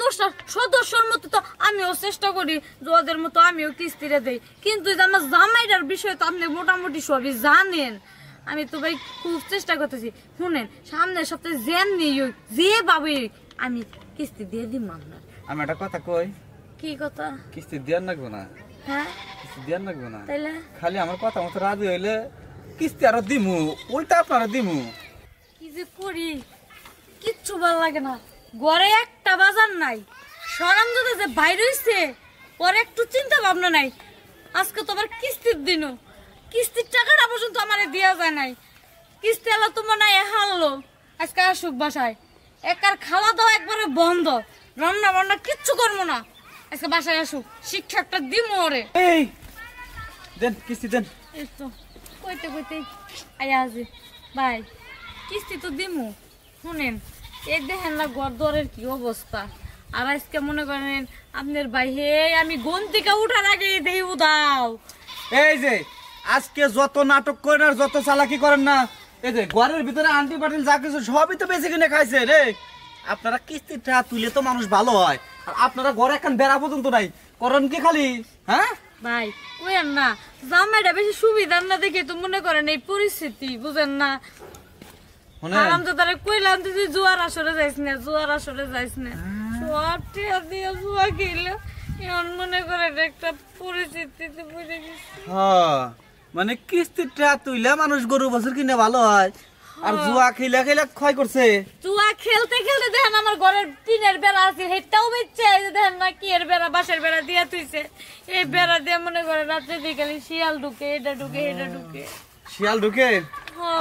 8-10টা সদস্যর মতো তো আমিও চেষ্টা করি ওদের মতো আমিও কিস্তিটা দেই, কিন্তু আমার জামাইটার বিষয় তো আপনি মোটামুটি সবই জানেন। আমি তো ভাই খুব চেষ্টা করতেছি। শুনেন, সামনের সপ্তাহে যে ভাবে আমি কিস্তি দিয়ে দিব আপনার। আমি একটা কথা কই। কি কথা? কিস্তি দেওয়ার লাগবো না। হ্যাঁ, কিস্তি দেওয়ার লাগবো না, তাইলে খালি আমার কথা মতো রাজি হইলে কিস্তি আরো দিমু, উল্টা আপনারা দিমু। কি যে করি কিচ্ছু ভালো লাগে না। ঘরে একটা বাজার নাই, সরাম যদি যে বাইরে হইছে পরে একটু চিন্তা ভাবনা নাই। আজকে তো আবার কিস্তির দিনও, কিস্তির টাকাটা পর্যন্ত আমার দেওয়া যায় নাই। কিস্তি এলা তো মনে হয় হারলো। আজকে আসুক বাসায়, একার খাওয়া দাওয়া একবারে বন্ধ, রান্না বান্না কিচ্ছু করবো না। আজকে বাসায় আসুক, শিক্ষা একটা দিমু ওরে। এই দেন কিস্তি দেন। এই তো কইতে কইতে আয়া আছে ভাই, কিস্তি তো দিমু। শুনেন, এই দেখেন না ঘর দরের কি অবস্থা। আর আজকে মনে করেন আপনার ভাই হে আমি ঘুম থেকে উঠার আগে দেই উদাও। এই যে আজকে যত নাটক করেন আর যত চালাকি করেন না, এই যে ঘরের ভিতরে আন্টি পাটিল যা কিছু সবই তো বেশি কিনে খাইছে রে। আপনারা কিস্তির টাকা তুলে তো মানুষ ভালো হয়, আর আপনারা ঘরে এখন বেড়া পর্যন্ত নাই, করেন কি খালি? হ্যাঁ ভাই কইেন না, জামাইটা বেশি সুবিধার না দেখে তো মনে করেন এই পরিস্থিতি, বুঝেন না। আরাম তো তারা কইলাম তুই জুয়ার আসরে যাইস না, জুয়ার আসরে যাইস না, সব টিয়া দিয়ে জুয়া খেলে এখন মনে করেন একটা পরিস্থিতিতে পড়ে গেছে। হ্যাঁ, মানে কিস্তির টাকা তুইলে মানুষ গরু বছর কিনে ভালো হয়, আর জুয়া খেলে খেলে ক্ষয় করছে। জুয়া খেলতে খেলতে দেখেন আমার ঘরের টিনের বেড়া আছে, হেটাও বেচছে। দেখেন না কি এর বেড়া, বাঁশের বেড়া দিয়া তুইছে। এই বেড়া দিয়ে মনে করে রাত্রে বিকালে শিয়াল ঢুকে, এটা ঢুকে, এটা ঢুকে। শিয়াল ঢুকে?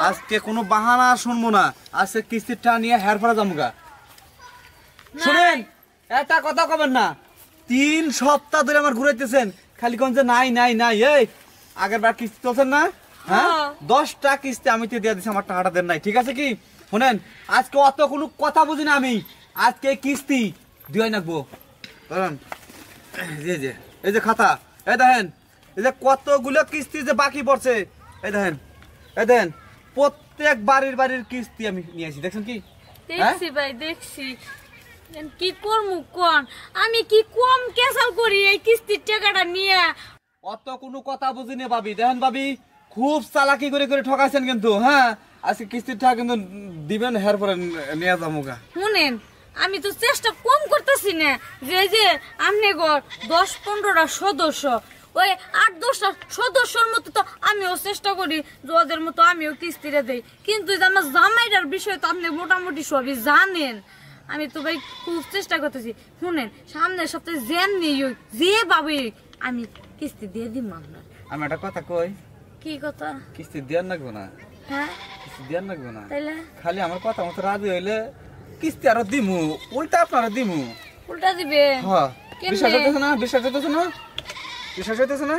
আজকে কোনো বাহানা শুনবো না, আজকে কিস্তির টাকা নিয়ে হের ফেরা যামুগা। শুনেন, একটা কথা কবেন না, 3 সপ্তাহ ধরে আমার ঘুরাইতেছেন, খালি কোন যে নাই নাই নাই। এই আগের বার কিস্তি চলছেন না? হ্যাঁ, 10টা কিস্তি আমি তো দিয়ে দিচ্ছি, আমার টাকাটা দেন নাই, ঠিক আছে কি? শুনেন, আজকে অত কোনো কথা বুঝি না আমি, আজকে কিস্তি দিয়ে নাকবো। এই যে খাতা, এই দেখেন, এই যে কতগুলো কিস্তি যে বাকি পড়ছে, এই দেখেন, এই দেখেন, প্রত্যেক বাড়ির কিস্তি আমি নিয়ে আসি, দেখছেন কি? দেখছি ভাই, দেখছি। কি করমু কোন, আমি কি কম ক্যাসাল করি এই কিস্তির টাকাটা নিয়ে? অত কোনো কথা বুঝিনি ভাবি, দেখেন ভাবি খুব চালাকি করে করে ঠকাইছেন কিন্তু। হ্যাঁ, আজকে কিস্তির টাকা কিন্তু দিবেন, হের পরে নিয়ে যাবো গা। শুনেন, আমি তো চেষ্টা কম করতেছি না, যে আপনি ঘর 10-15টা সদস্য, ওই 8-10টা সদস্যর মতো তো আমিও চেষ্টা করি ওদের মতো আমিও কিস্তিটা দেই, কিন্তু আমার জামাইটার বিষয় তো আপনি মোটামুটি সবই জানেন। আমি তো ভাই খুব চেষ্টা করতেছি। শুনেন, সামনের সপ্তাহে যে ভাবে আমি কিস্তি দিয়ে দিব আপনার। আমি একটা কথা কই। কি কথা? কিস্তি দেওয়ার লাগবো না। হ্যাঁ, কিস্তি দেওয়ার লাগবো না, তাইলে খালি আমার কথা মতো রাজি হইলে কিস্তি আরো দিমু, উল্টা আপনারা দিমু। উল্টা দিবে? হ্যাঁ, বিশ্বাস হইতেছে না? বিশ্বাস হইতেছে না? বিশ্বাস হইতেছে না?